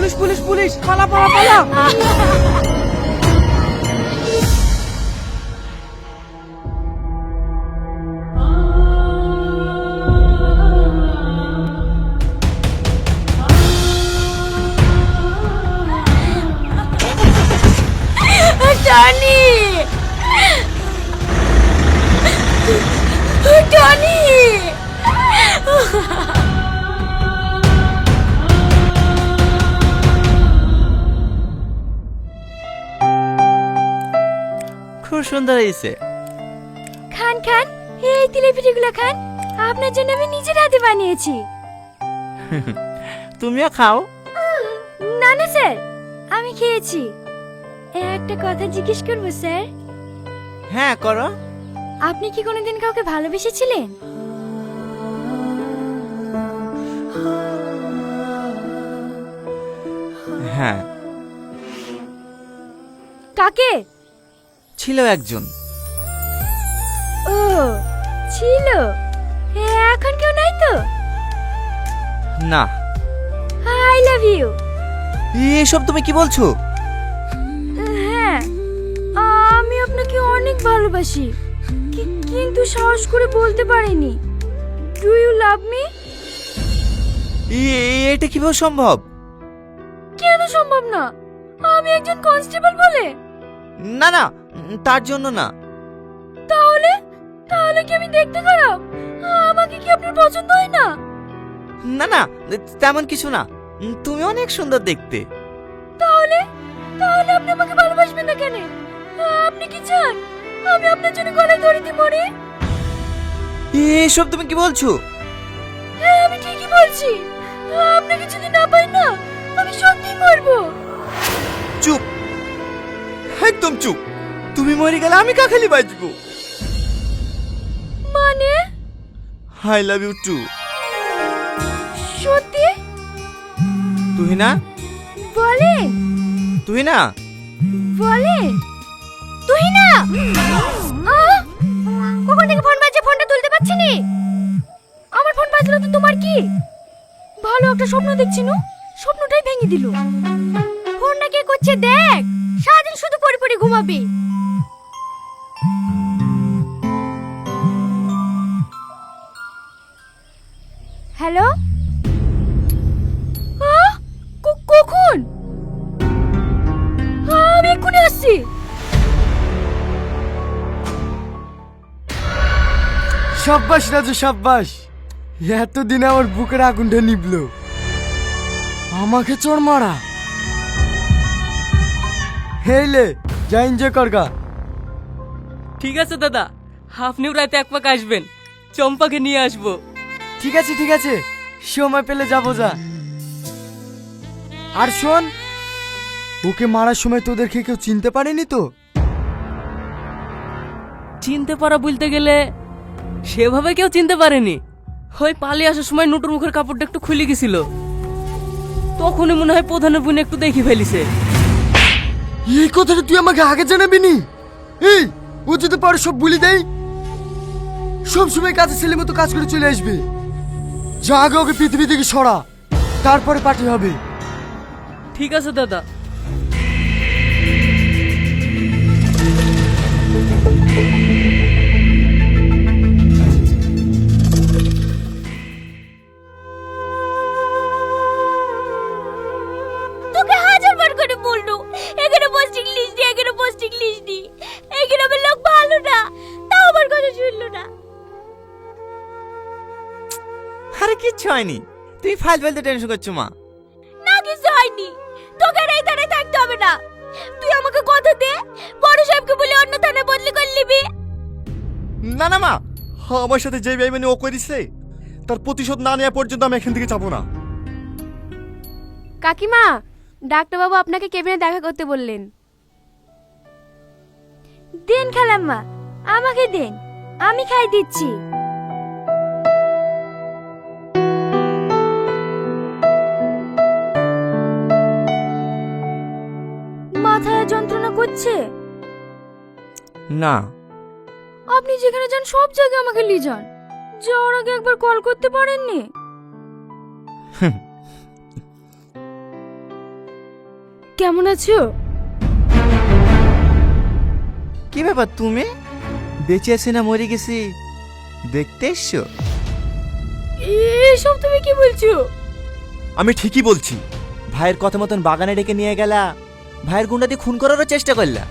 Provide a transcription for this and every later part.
Police police police, পালা পালা পালা। Tony, Tony. খুব সুন্দর হয়েছে। খান খান, এই তিলেপিঠেগুলো খান, আপনার জন্য আমি নিজের হাতে বানিয়েছি। তুমিও খাও। না না স্যার, আমি খেয়েছি। একটা কথা জিজ্ঞেস করবো স্যার? হ্যাঁ করো। আপনি কি কোনোদিন কাউকে ভালোবেসেছিলেন? হ্যাঁ কাকে? ছিল একজন। ও ছিল, এখন কেউ নাই তো? না। I love you. এসব তুমি কি বলছো? হ্যাঁ, আমি আপনাকে অনেক ভালোবাসি, কিন্তু সাহস করে বলতে পারিনি। Do you love me? এটা কিভাবে সম্ভব? কেন সম্ভব না? আমি একজন কনস্টেবল বলে। না না, তার জন্য না। তাহলে তাহলে কি আমি দেখতে খারাপ? আমাকে কি আপনার পছন্দ হয় না? না না, তেমন কিছু না। তুমি অনেক সুন্দর দেখতে। তাহলে তাহলে আপনি আমাকে ভালোবাসবেন না কেন? আপনি কি চান আমি আপনার জন্য গলায় দড়ি দিয়ে মরি? এসব তুমি কি বলছো? হ্যাঁ, আমি ঠিকই বলছি। আপনাকে যদি না পাই না, আমি সত্যিই মরবো। চুপ, একদম চুপ। তুমি মরে গেলে আমি কাখালি বাঁচবো। মানে? I love you too. সত্যি? তুই না বলেন তুই না বলেন। তুই না? কখন থেকে ফোন বাজছে, ফোনটা তুলতে পারছি নি। আমার ফোন বাজলো তো তোমার কি? ভালো একটা স্বপ্ন দেখছি নু, স্বপ্নটাই ভেঙে দিল। ফোনটা কে করছে দেখ, সারাদিন শুধু পড়ে পড়ে ঘুমাবি। হ্যালো, কখন? আমি এক্ষুনি আসছি। সাব্বাস রাজু সাব্বাস, এতদিনে আমার বুকের আগুনটা নিবলো। আমাকে চোর মারা। হেইলে যা এনজয় করগা। ঠিক আছে দাদা, আপনিও রাতে এক পাক আসবেন, চম্পাকে নিয়ে আসবো। ঠিক আছে, সময় পেলে যাবো যা। আর শোন, ওকে মারার সময় তোদেরকে কেউ চিনতে পারেনি তো? চিনতে পারা বলতে গেলে সেভাবে কেউ চিনতে পারেনি। ওই পালিয়ে আসার সময় নুটুর মুখের কাপড়টা একটু খুলে গেছিল, তখনই মনে হয় প্রধানের বোন একটু দেখে ফেলিছে। এই কথাটা তুই আমাকে আগে জানাবি নি? এই, ও যদি পারে সব বলি দেয়, সব সময় কাজে ছেলে মতো কাজ করে চলে আসবে। যা আগে ওকে পৃথিবী থেকে সরা, তারপরে পার্টি হবে। ঠিক আছে দাদা। তোকে হাজারবার করে বললু, এখানে পোস্টিং লিস্ট দি, এখানে পোস্টিং লিস্ট দি। এই গ্রামের লোক ভালো না, তাও আমার কথা শুনলো না। আরে কিচ্ছু হয়নি, তুমি ফালতু টেনশন করছো মা। না কিছু হয়নি, তোকে আর এই থানায় থাকতে হবে না। তুই আমাকে কথা দে, বড় সাহেবকে বলে অন্য থানায় বদলি করে নিবি। না না মা, আমার সাথে যে বেইমানি ও করেছে তার প্রতিশোধ না নেওয়া পর্যন্ত আমি এখান থেকে যাব না। কাকিমা, ডাক্তারবাবু আপনাকে কেবিনে দেখা করতে বললেন। দেন খালাম্মা, আমাকে দেন, আমি খাই দিচ্ছি। মাথায় যন্ত্রণা করছে? না। আপনি যেখানে যান সব জায়গায় আমাকে নিয়ে যান। যাওয়ার আগে একবার কল করতে পারেননি? কেমন আছো? কি ব্যাপার তুমি বেঁচে আছি না মরে গেছি দেখতে এসছো? এসব তুমি কি বলছো? আমি ঠিকই বলছি। ভাইয়ের কথা মতন বাগানে ডেকে নিয়ে গেলা, ভাইয়ের গুন্ডা দিয়ে খুন করারও চেষ্টা করলা,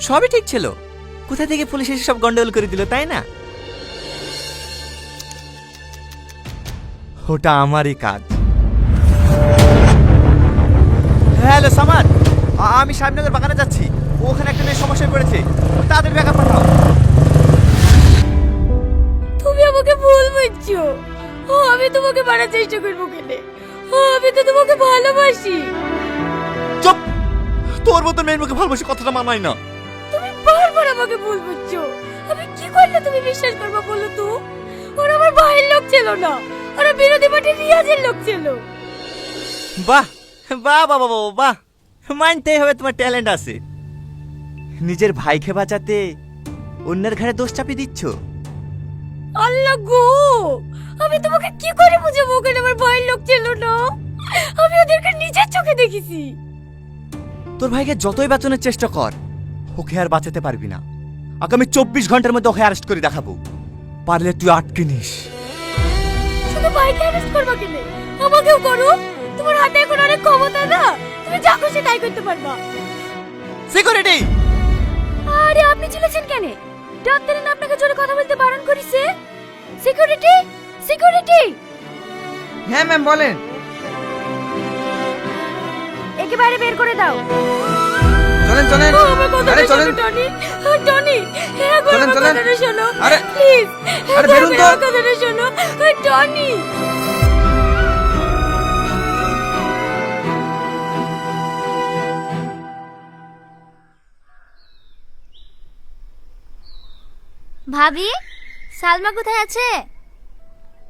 সবই ঠিক ছিল। কোথা থেকে পুলিশ এসে সব গন্ডগোল করে দিল, তাই না? ওটা আমারই কাজ। হ্যালো সামাদ, আমি সাহেবনগর বাগানে যাচ্ছি। ওখানে একটা মেয়ে সমস্যায় পড়েছে, তাদের ব্যাকআপ পাঠাও। তুমি আমাকে ভুল বুঝছো। আমি তোমাকে মারার চেষ্টা করবো কেনে? আমি তো তোমাকে ভালোবাসি। চুপ! তোর মতো মেয়ের মুখে ভালোবাসি কথাটা মানায় না। তুমি বারবার আমাকে ভুল বুঝছো। আমি কি করলে তুমি বিশ্বাস করবে বলো তো? ওরা আমার ভাইয়ের লোক ছিল না, ওরা বিরোধী পার্টির রিয়াজের লোক ছিল। বাহ বাহ বাহ বাহ বাহ, মানতেই হবে তোমার ট্যালেন্ট আছে। নিজের ভাইকে বাঁচাতে অন্যের ঘাড়ে দোষ চাপিয়ে দিচ্ছ। আল্লাহ গো, আমি তোমাকে কি করে বুঝাবো ওখানে আমার ভাইয়ের লোক ছিল না? আমি ওদেরকে নিজের চোখে দেখেছি। তোর ভাইকে যতই বাঁচানোর চেষ্টা কর, ওকে আর বাঁচাতে পারবি না। আগামী 24 ঘন্টার মধ্যে ওকে অ্যারেস্ট করে দেখাবো। পারলে তুই আটকে নিস। শুধু ভাইকে অ্যারেস্ট করবা কেন? আমাকেও করো। তোমার হাতে এখন অনেক ক্ষমতা না, তুমি যা খুশি তাই করতে পারবা। সিকিউরিটি! আরে আপনি চিল্লাছেন কেন? ডাক্তার না আপনাকে জোরে কথা বলতে বারণ করেছে। Security, security! হ্যাঁ ম্যাম বলেন। একে বাইরে বের করে দাও। চলেন চলেন। আমার কথাটা আরে চলেন। শোনো, টনি। টনি, একবার চলেন, আমার চলেন। কথাটা শোনো। আরে, প্লিজ, আরে বেরুন তো। আমার কথাটা শোনো। টনি। ভাবি, সালমা কোথায় আছে?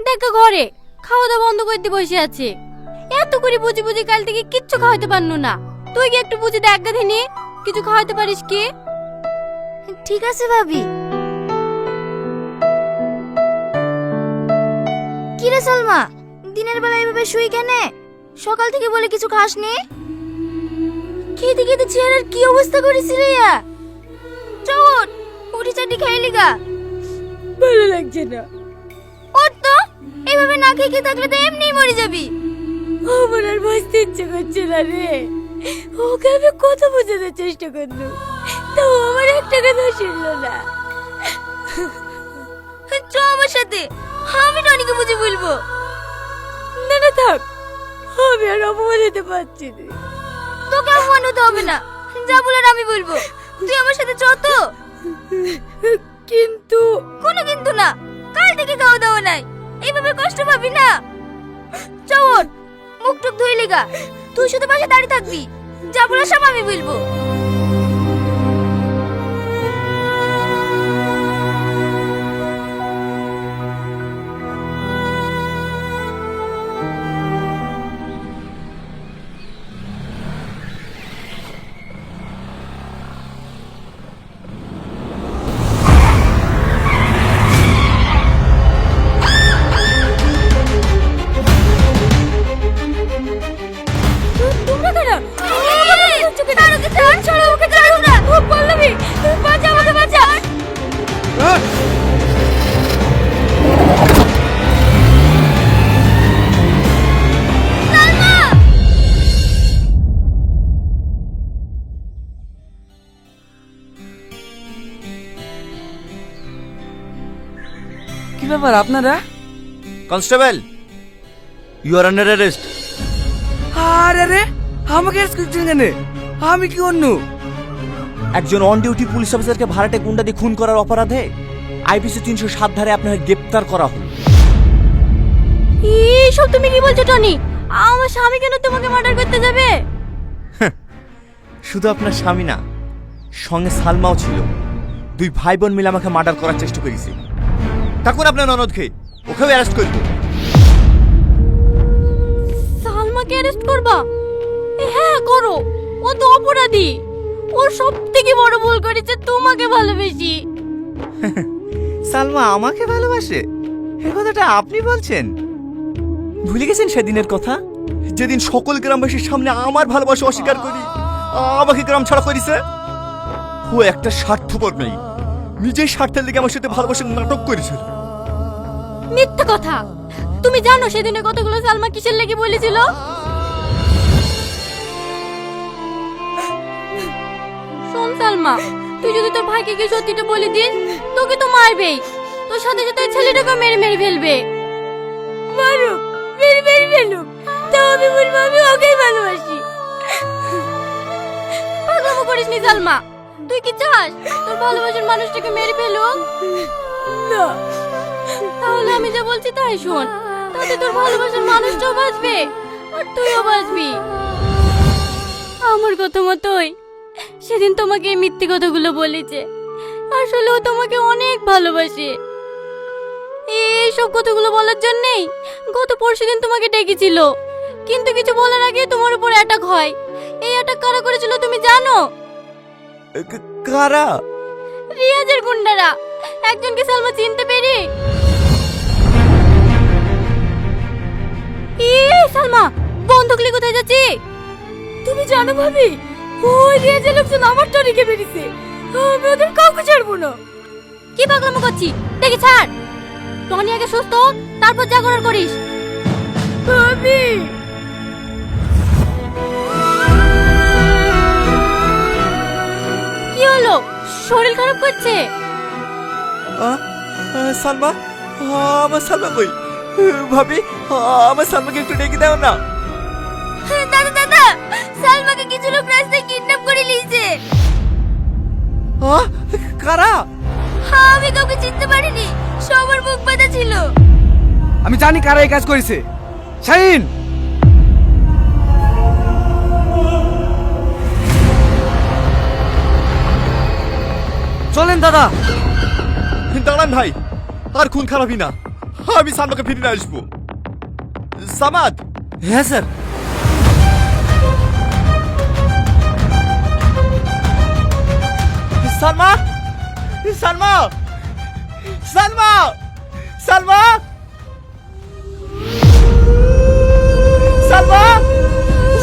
দেখো ঘরে খাওয়া দাওয়া বন্ধ করে দিয়ে বসে আছে। এত করে বুঝি বুঝি কাল থেকে কিচ্ছু খাওয়াতে পারলো না। তুই কি একটু বুঝি দেখ গাধিনি, কিছু খাওয়াতে পারিস কি? ঠিক আছে ভাবি। কি রে সালমা, দিনের বেলা এভাবে শুই কেনে? সকাল থেকে বলে কিছু খাসনি? খেতে খেতে চেহারার কি অবস্থা করেছিস রে? চল উঠি চাটি খাইলি গা। ভালো লাগছে না। ওর তো এইভাবে না খেয়ে খেয়ে থাকলে তো এমনিই মরে যাবি। আমার আর বাঁচতে ইচ্ছে করছে না রে। ওকে আমি কত বোঝানোর চেষ্টা করলো, তাও আমার একটা কথা শুনলো না। চ আমার সাথে, আমি টনিকে বুঝে বলবো। না না থাক, আমি আর অপমান হতে পারছি না। তোকে অপমান হতে হবে না, যা বলার আমি বলবো। তুই আমার সাথে চ তো। কিন্তু কোনো কিন্তু না, কাল থেকে খাওয়া দাওয়া নাই, এইভাবে কষ্ট পাবি না। চল মুখ টুক ধুই লিগা, তুই শুধু পাশে দাঁড়িয়ে থাকবি, যা বলার সব আমি বলবো। তোমরা কারা? আমাকে ছাড়, ছাড়ো ওকে, ছাড়ো না। পল্লবী, বাঁচা আমাকে, বাঁচা। কি ব্যাপার আপনারা? Constable, you are under arrest. আরে রে, আমাকে অ্যারেস্ট করছেন কেন? আমি কি অন্য? একজন অন ডিউটি পুলিশ অফিসারকে ভাড়াটে গুন্ডা দিয়ে খুন করার অপরাধে আইপিসি 307 ধারে আপনাকে গ্রেপ্তার করা হলো। এইসব তুমি কি বলছো টনি? আমার স্বামী কেন তোমাকে মার্ডার করতে যাবে? শুধু আপনার স্বামী না, সঙ্গে সালমাও ছিল। দুই ভাই বোন মিলে আমাকে মার্ডার করার চেষ্টা করেছে। তখন আপনার ননদকে, ওকেও অ্যারেস্ট করবো। সালমাকে অ্যারেস্ট করবা? হ্যাঁ করো, ও তো অপরাধী। ওর সব থেকে বড় ভুল করেছে তোমাকে ভালোবেসি। সালমা আমাকে ভালোবাসে? এই কথাটা আপনি বলছেন? ভুলে গেছেন সেদিনের কথা, যেদিন সকল গ্রামবাসীর সামনে আমার ভালোবাসা অস্বীকার করি আমাকে গ্রাম ছাড়া করেছে? ও একটা স্বার্থপর নেই, নিজের স্বার্থের লেগে আমার সাথে ভালোবাসার নাটক করেছিল। মিথ্যা কথা। তুমি জানো সেদিনের কথাগুলো সালমা কিসের লেগে বলেছিল? শোন সালমা, তুই যদি তোর ভাইকে গিয়ে সত্যিটা বলে দিস, তোকে তো মারবেই, তোর সাথে সাথে ওই ছেলেটাকে মেরে মেরে ফেলবে। মারুক, মেরে মেরে ফেলুক, তাও আমি বলবো আমি ওকেই ভালোবাসি। পাগলামো করিস নি সালমা, তুই কি চাস তোর ভালোবাসার মানুষটাকে মেরে ফেলুক? না। তাহলে আমি যা বলছি তাই শোন, তাতে তোর ভালোবাসার মানুষটাও বাঁচবে আর তুইও বাঁচবি। আমার কথা মতোই সেদিন তোমাকে এই মিথ্যে কথাগুলো বলেছে, আসলে ও তোমাকে অনেক ভালোবাসে। এইসব কথাগুলো বলার জন্যই গত পরশুদিন তোমাকে ডেকেছিল, কিন্তু কিছু বলার আগে তোমার উপর অ্যাটাক হয়। এই অ্যাটাক কারা করেছিল তুমি জানো? কারা? রিয়াজের গুন্ডারা। একজনকে সালমা চিনতে পেরে সালমা বন্দুক নিয়ে কোথায় যাচ্ছি? তুমি জানো ভাবি, ওই রিয়াজের লোকজন আমার তো রেখে বেরিয়েছে, আমি ওদের কাউকে ছাড়বো না। কি পাগলামো করছি, দেখি ছাড়। টনি আগে সুস্থ হোক, তারপর যা করার করিস। ভাবি কি হলো, শরীর খারাপ করছে? সালমা, আমার সালমা কই? ভাবি, আমার সালমাকে একটু ডেকে দাও না। দাদা দাদা, সালমাকে কিছু লোক রাস্তায় কিডন্যাপ করে নিয়েছে। কারা? আমি কাউকে চিনতে পারিনি, সবার মুখ বাঁধা ছিল। আমি জানি কারা এই কাজ করেছে। শাহিন, চলেন দাদা। দাঁড়ান ভাই, আর খুন খারাপই না, আমি সালমাকে ফিরে আসবো। সামাদ। হ্যাঁ স্যার। সালমা, সালমা, সালমা, সালমা, সালমা,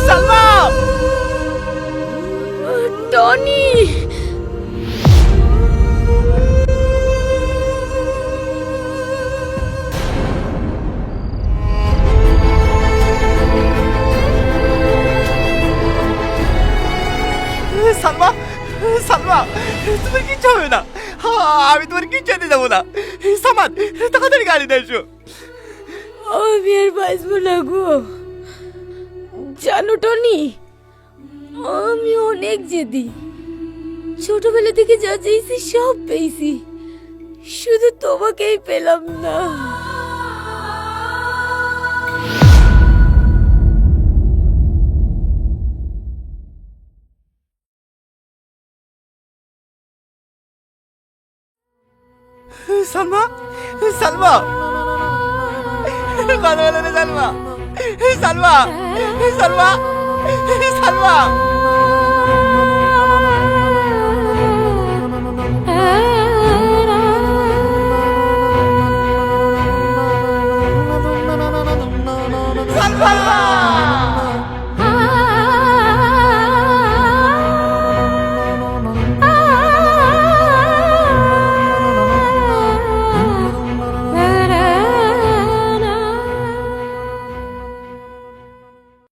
সালমা। টনি সালমা, সালমা, তোমার কিচ্ছু হবে না, আমি তোমার কিচ্ছু দিতে যাবো না। সামাদ, তাড়াতাড়ি গাড়ি দিয়ে এসো। আমি আর বাঁচবো না গো। জানো টনি, আমি অনেক জেদি, ছোটবেলা থেকে যা চাইছি সব পেয়েছি, শুধু তোমাকেই পেলাম না। সালমা, সালমা, কথা বলো না সালমা, সালমা, সালমা, সালমা। সালমা।